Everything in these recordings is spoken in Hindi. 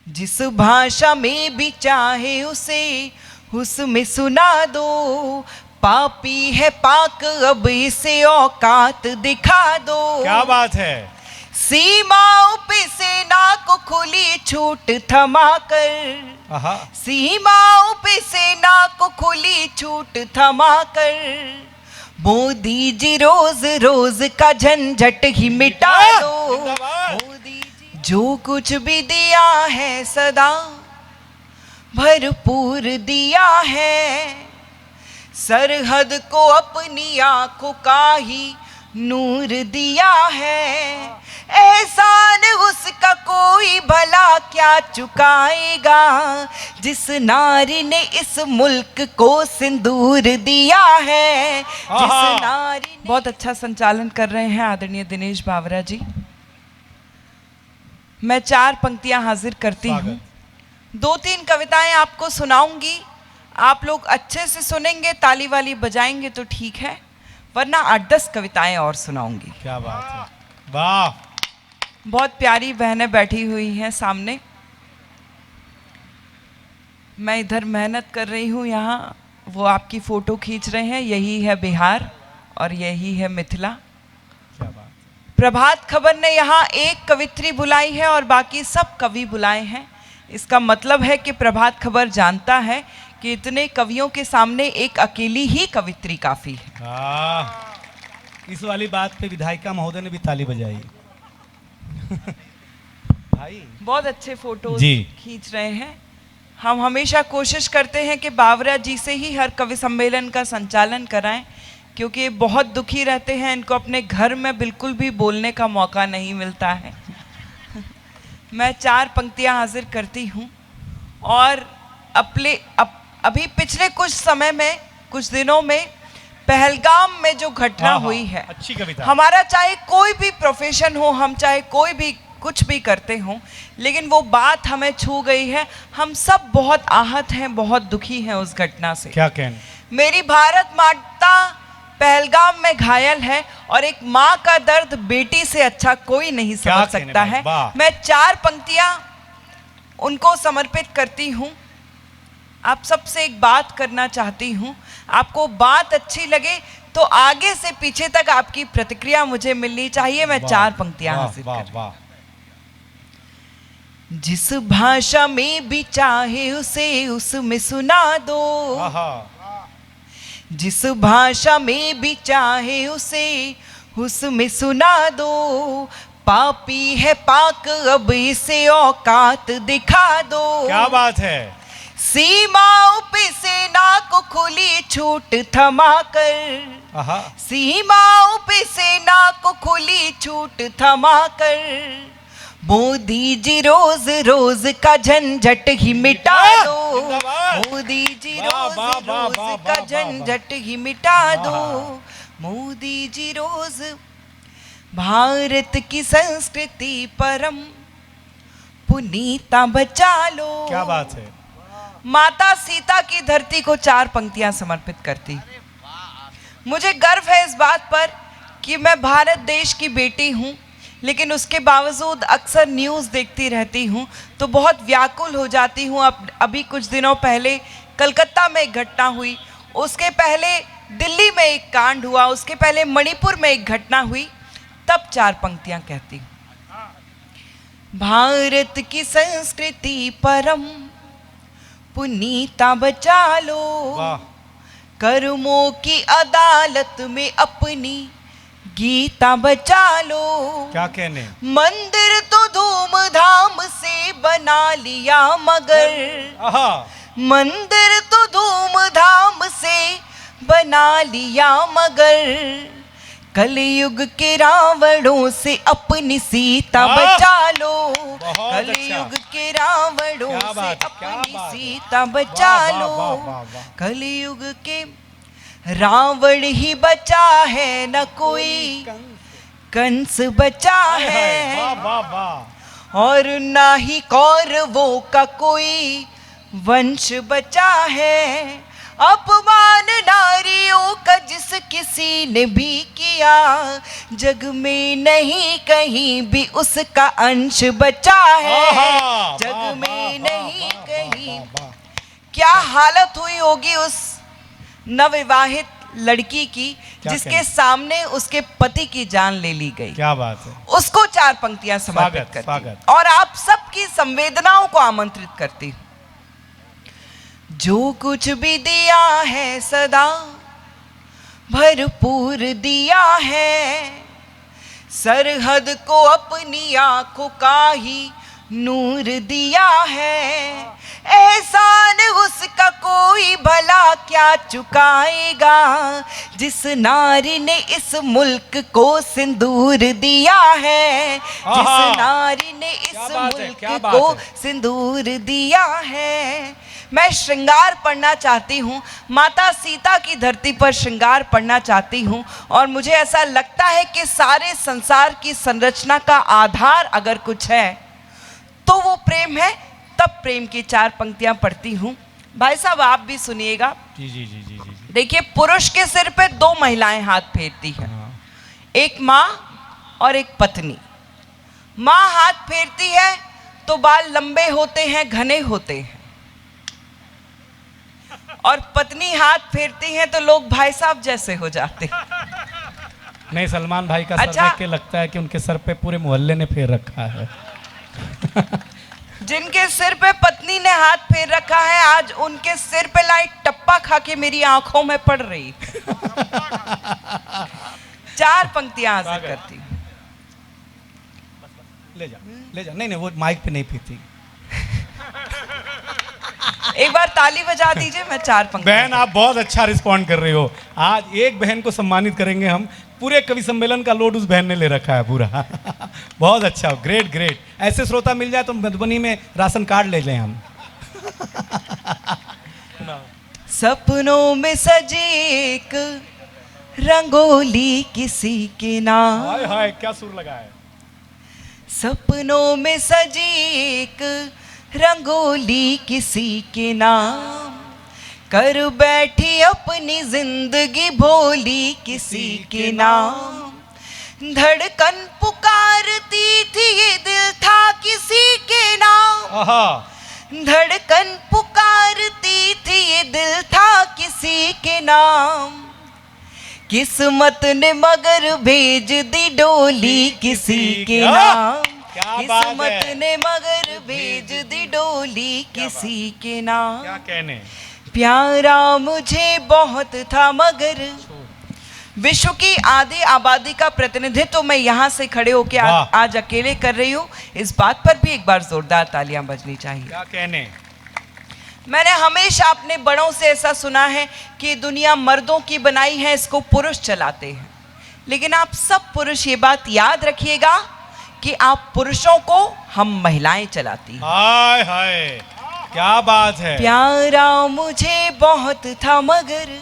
जिस भाषा में भी चाहे उसे उसमें सुना दो। पापी है पाक अब इसे औकात दिखा दो। क्या बात है। सीमाओं पे सेना को खुली छूट थमा कर। आहा। सीमाओं पे सेना को खुली छूट थमा कर। मोदी जी रोज रोज का झंझट ही मिटा दो। मोदी जी जो कुछ भी दिया है सदा भरपूर दिया है। सरहद को अपनी आंखों का ही नूर दिया है। एहसान उसका कोई भला क्या चुकाएगा, जिस नारी ने इस मुल्क को सिंदूर दिया है। जिस नारी ने... बहुत अच्छा संचालन कर रहे हैं आदरणीय दिनेश बावरा जी। मैं 4 पंक्तियां हाजिर करती हूँ। 2-3 कविताएं आपको सुनाऊंगी। आप लोग अच्छे से सुनेंगे, ताली वाली बजाएंगे तो ठीक है, वरना 8-10 कविताएं और सुनाऊंगी। क्या बात है, वाह। बहुत प्यारी बहनें बैठी हुई हैं सामने। मैं इधर मेहनत कर रही हूँ, यहाँ वो आपकी फ़ोटो खींच रहे हैं। यही है बिहार और यही है मिथिला। क्या बात। प्रभात खबर ने यहाँ एक कवित्री बुलाई है और बाकी सब कवि बुलाए हैं। इसका मतलब है कि प्रभात खबर जानता है कि इतने कवियों के सामने एक अकेली ही कवित्री काफ़ी है। इस वाली बात पे विधायिका महोदय ने भी ताली बजाई। भाई बहुत अच्छे फोटो खींच रहे हैं। हम हमेशा कोशिश करते हैं कि बावरा जी से ही हर कवि सम्मेलन का संचालन कराएं, क्योंकि बहुत दुखी रहते हैं। इनको अपने घर में बिल्कुल भी बोलने का मौका नहीं मिलता है। मैं 4 पंक्तियां हाजिर करती हूं। और अभी पिछले कुछ समय में, कुछ दिनों में पहलगाम में जो घटना हुई है, अच्छी कविता। हमारा चाहे कोई भी प्रोफेशन हो, हम चाहे कोई भी कुछ भी करते हों, लेकिन वो बात हमें छू गई है। हम सब बहुत आहत हैं, बहुत दुखी हैं उस घटना से। क्या कहने। मेरी भारत माता पहलगाम में घायल है और एक माँ का दर्द बेटी से अच्छा कोई नहीं समझ सकता है। मैं 4 पंक्तियां उनको समर्पित करती हूँ। आप सबसे एक बात करना चाहती हूँ, आपको बात अच्छी लगे तो आगे से पीछे तक आपकी प्रतिक्रिया मुझे मिलनी चाहिए। मैं 4 पंक्तियां हाजिर कर। जिस भाषा में भी चाहे उसे उसमें सुना दो। जिस भाषा में भी चाहे उसे उसमें सुना दो। पापी है पाक अब इसे औकात दिखा दो। क्या बात है। सीमाओं पे सेना को खुली छूट थमा कर। सीमाओं पे सेना को खुली छूट थमा कर। मोदी जी रोज रोज का झंझट ही मिटा दो। मोदी जी रोज रोज का झंझट ही मिटा दो। मोदी जी रोज। भारत की संस्कृति परम पुनीता बचा लो। क्या बात है। माता सीता की धरती को 4 पंक्तियां समर्पित करती। मुझे गर्व है इस बात पर कि मैं भारत देश की बेटी हूं, लेकिन उसके बावजूद अक्सर न्यूज़ देखती रहती हूं तो बहुत व्याकुल हो जाती हूं। अभी कुछ दिनों पहले कलकत्ता में एक घटना हुई, उसके पहले दिल्ली में एक कांड हुआ, उसके पहले मणिपुर में एक घटना हुई, तब 4 पंक्तियां कहती हूं। भारत की संस्कृति परम पुनीता बचा लो। कर्मों की अदालत में अपनी गीता बचा लो। क्या कहने। मंदिर तो धूमधाम से बना लिया मगर। मंदिर तो धूमधाम से बना लिया मगर। कलयुग के रावणों से अपनी सीता बचा लो। कलयुग के रावणों से अपनी सीता बचा लो। कलयुग के रावण ही बचा है, न कोई कंस बचा है, और ना ही कौरवों का कोई वंश बचा है। अपमान नारियों का जिस किसी ने भी किया, जग में नहीं कहीं भी उसका अंश बचा है। जग में हालत हुई होगी उस नवविवाहित लड़की की जिसके कहना? सामने उसके पति की जान ले ली गई। क्या बात है। उसको 4 पंक्तियां समर्पित करती हूं स्वागत। और आप सबकी संवेदनाओं को आमंत्रित करती हूं। जो कुछ भी दिया है सदा भरपूर दिया है, सरहद को अपनी आंखों का ही नूर दिया है। एहसान उसका कोई भला क्या चुकाएगा, जिस नारी ने इस मुल्क को सिंदूर दिया है, जिस नारी ने इस मुल्क को सिंदूर दिया है। मैं श्रृंगार पढ़ना चाहती हूँ, माता सीता की धरती पर श्रृंगार पढ़ना चाहती हूँ और मुझे ऐसा लगता है कि सारे संसार की संरचना का आधार अगर कुछ है तो वो प्रेम है। तब प्रेम की 4 पंक्तियां पढ़ती हूँ। भाई साहब आप भी सुनिएगा। जी जी जी जी जी। देखिए, पुरुष के सिर पे 2 महिलाएं हाथ फेरती हैं, एक माँ और एक पत्नी। माँ हाथ फेरती है तो बाल लंबे होते हैं, घने होते हैं, और पत्नी हाथ फेरती है तो लोग भाई साहब जैसे हो जाते हैं। नहीं, सलमान भाई का सर अच्छा। देख के लगता है कि उनके सर पे पूरे मोहल्ले ने फेर रखा है। जिनके सिर पे पत्नी ने हाथ फेर रखा है, आज उनके सिर पे लाइट टप्पा खा के मेरी आंखों में पड़ रही। 4 पंक्तियां हासिल करती हूं। ले जा ले जा। नहीं नहीं, वो माइक पे नहीं पीती। एक बार ताली बजा दीजिए, मैं 4 पंक्तियां। बहन आप बहुत अच्छा रिस्पॉन्ड कर रही हो। आज एक बहन को सम्मानित करेंगे हम। पूरे कवि सम्मेलन का लोड उस बहन ने ले रखा है पूरा। बहुत अच्छा, ग्रेट ग्रेट। ऐसे श्रोता मिल जाए तो मधुबनी में राशन कार्ड ले लें हम। सपनों में सजी एक रंगोली किसी के नाम। हाय हाय, क्या सुर लगा है। सपनों में सजी एक रंगोली किसी के नाम, कर बैठी अपनी जिंदगी भोली किसी के नाम। धड़कन पुकारती थी ये दिल था किसी के नाम, आहा। धड़कन पुकारती थी ये दिल था किसी के नाम। किस्मत ने मगर भेज दी डोली किसी के नाम, किस्मत ने मगर भेज दी डोली किसी के नाम। क्या कहने। प्यारा मुझे बहुत था मगर। विश्व की आधी आबादी का प्रतिनिधित्व मैं यहाँ से खड़े होकर आज अकेले कर रही हूँ। इस बात पर भी एक बार जोरदार तालियां बजनी चाहिए। क्या कहने। मैंने हमेशा अपने बड़ों से ऐसा सुना है कि दुनिया मर्दों की बनाई है, इसको पुरुष चलाते हैं। लेकिन आप सब पुरुष ये बात याद रखिएगा कि आप पुरुषों को हम महिलाएं चलाती हैं। हाय हाय, क्या बात है। प्यारा मुझे बहुत था मगर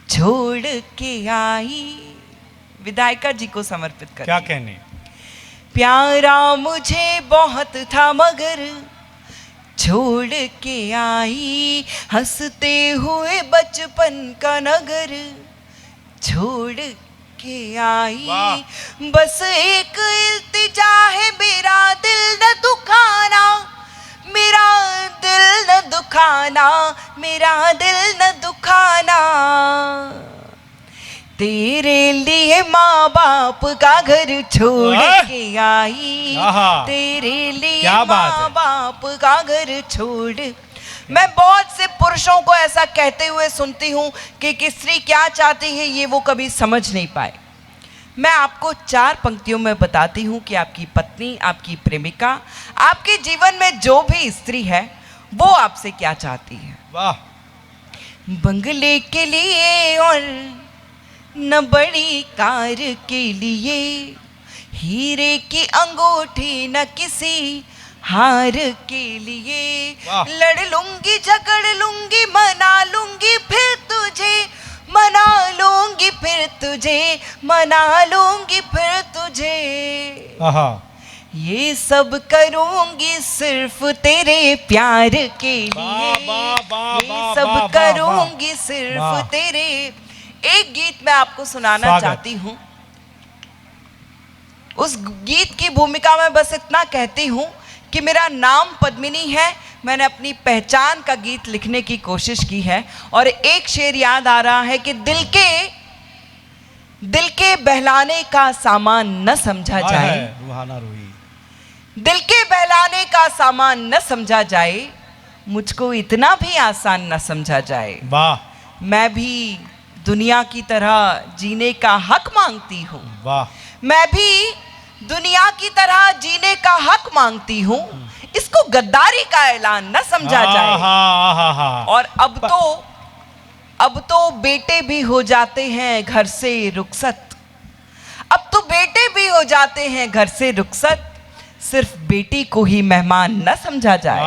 छोड़ के आई। विधायिका जी को समर्पित कर। क्या कहने। प्यारा मुझे बहुत था मगर छोड़ के आई, हंसते हुए बचपन का नगर छोड़ के आई। बस एक इल्तिजा है मेरा दिल न दुखाना, मेरा दिल न दुखाना, मेरा दिल न दुखाना। तेरे लिए माँ बाप का घर छोड़ के आई, तेरे लिए माँ बाप का घर छोड़। मैं बहुत से पुरुषों को ऐसा कहते हुए सुनती हूँ कि स्त्री क्या चाहती है ये वो कभी समझ नहीं पाए। मैं आपको 4 पंक्तियों में बताती हूँ कि आपकी पत्नी, आपकी प्रेमिका, आपके जीवन में जो भी स्त्री है वो आपसे क्या चाहती है। वाह। बंगले के लिए और न बड़ी कार के लिए, हीरे की अंगूठी न किसी हार के लिए। लड़ लूंगी झगड़ लूंगी मना लूंगी फिर तुझे, मना लूंगी फिर तुझे, मना लूंगी फिर तुझे। ये सब करूंगी सिर्फ तेरे प्यार के लिए, ये सब करूंगी सिर्फ तेरे। एक गीत मैं आपको सुनाना चाहती हूँ। उस गीत की भूमिका में बस इतना कहती हूँ कि मेरा नाम पद्मिनी है, मैंने अपनी पहचान का गीत लिखने की कोशिश की है। और एक शेर याद आ रहा है कि दिल के बहलाने का सामान न समझा जाए, रूहाना रूही, दिल के बहलाने का सामान न समझा जाए, मुझको इतना भी आसान न समझा जाए। वाह मैं भी दुनिया की तरह जीने का हक मांगती हूँ, वाह, मैं भी दुनिया की तरह जीने का हक मांगती हूँ, इसको गद्दारी का ऐलान न समझा जाए। और अब तो बेटे भी हो जाते हैं घर से रुखसत, अब तो बेटे भी हो जाते हैं घर से रुखसत, सिर्फ बेटी को ही मेहमान न समझा जाए।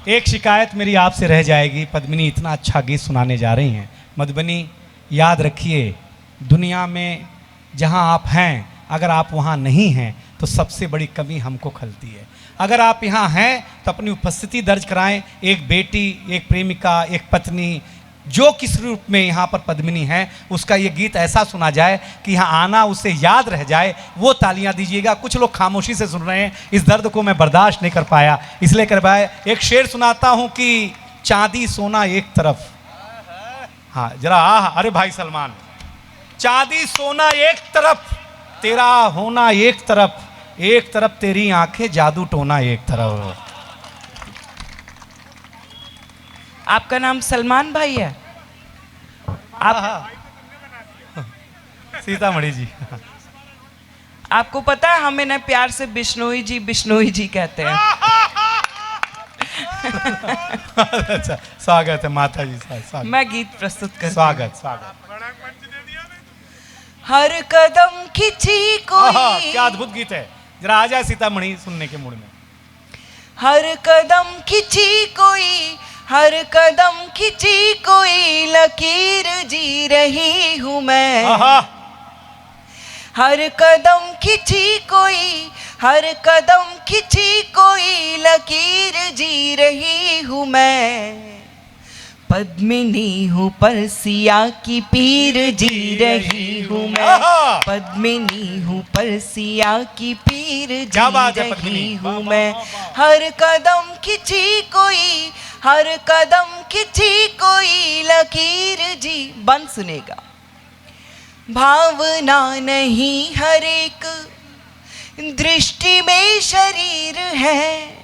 एक शिकायत मेरी आपसे रह जाएगी, पद्मिनी इतना अच्छा गीत सुनाने जा रही हैं। मधुबनी याद रखिए, दुनिया में जहां आप हैं, अगर आप वहां नहीं हैं तो सबसे बड़ी कमी हमको खलती है। अगर आप यहाँ हैं तो अपनी उपस्थिति दर्ज कराएं। एक बेटी, एक प्रेमिका, एक पत्नी, जो किस रूप में यहाँ पर पद्मिनी है, उसका ये गीत ऐसा सुना जाए कि यहाँ आना उसे याद रह जाए, वो तालियां दीजिएगा। कुछ लोग खामोशी से सुन रहे हैं, इस दर्द को मैं बर्दाश्त नहीं कर पाया, इसलिए कर पाया। एक शेर सुनाता हूँ कि चांदी सोना एक तरफ, हाँ जरा अरे भाई सलमान, चांदी सोना एक तरफ, तेरा होना एक तरफ तेरी आंखें जादू टोना एक तरफ। आपका नाम सलमान भाई है? आप सीतामढ़ी जी। आपको पता है हम इन्हें प्यार से बिश्नोई जी कहते हैं। अच्छा, स्वागत है माता जी, स्वागत। मैं गीत प्रस्तुत कर, स्वागत। हर कदम खिंची कोई, क्या अद्भुत गीत है, जरा आ जाए सीतामढ़ी सुनने के मूड में। हर कदम खिंची कोई, हर कदम खिंची कोई लकीर जी रही हूँ मैं, हर कदम खिंची कोई, हर कदम खिंची कोई लकीर जी रही हूँ मैं, पद्मिनी हूँ परसिया की पीर जी रही हूँ मैं, पद्मिनी हूँ परसिया की पीर जी रही हूँ मैं, हर कदम खिंची कोई, हर कदम खिंची कोई लकीर जी। बन सुनेगा, भावना नहीं हर एक दृष्टि में शरीर है,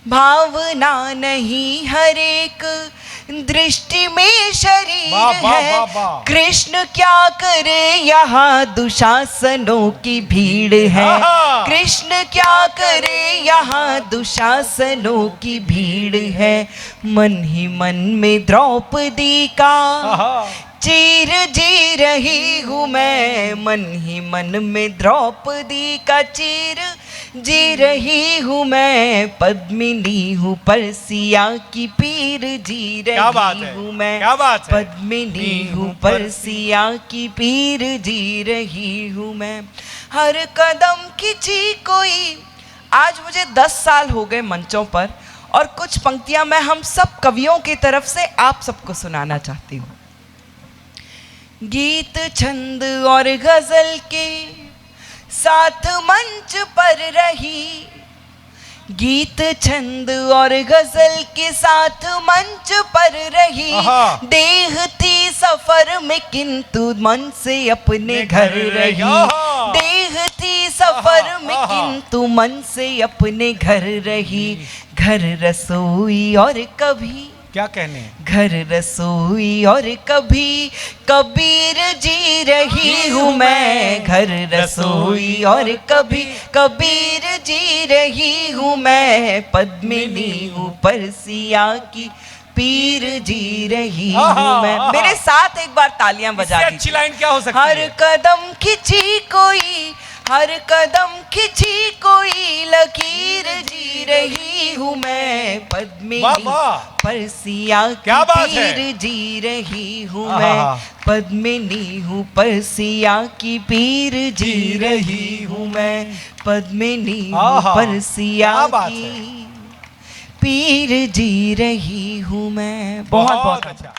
भावना नहीं हर एक दृष्टि में शरीर है, कृष्ण क्या करे यहाँ दुशासनों की भीड़ है, कृष्ण क्या करे यहाँ दुशासनों की भीड़ है, मन ही मन में द्रौपदी का चीर जी रही हूँ मैं, मन ही मन में द्रौपदी का चीर जी रही हूँ मैं, पद्मिनी हूँ परसिया की पीर जी रही हूँ मैं, पद्मिनी हूँ परसिया की पीर जी रही हूँ मैं, हर कदम खिंची कोई। आज मुझे 10 साल हो गए मंचों पर, और कुछ पंक्तियां मैं हम सब कवियों की तरफ से आप सबको सुनाना चाहती हूँ। गीत छंद और गजल के साथ मंच पर रही, गीत छंद और गजल के साथ मंच पर रही, देह थी सफर में किंतु मन से अपने घर रही, देह थी सफर में किंतु मन से अपने घर रही, घर रसोई और कभी, क्या कहने, घर रसोई और कभी कबीर जी रही हूँ मैं, घर रसोई और कभी कबीर जी रही हूँ मैं, पद्मिनी हूँ परसिया की पीर जी रही हूँ मैं। मेरे साथ एक बार तालियां बजा दीजिए। अच्छी लाइन क्या हो सकती हर है? कदम खिंची कोई, हर कदम खिंची कोई लकीर जी रही हूँ मैं, पद्मिनी परसिया की पीर जी रही हूँ मैं, पद्मिनी हूँ परसिया की पीर जी रही हूँ मैं, पद्मिनी हूँ परसिया की पीर जी रही हूँ मैं। बहुत बहुत अच्छा।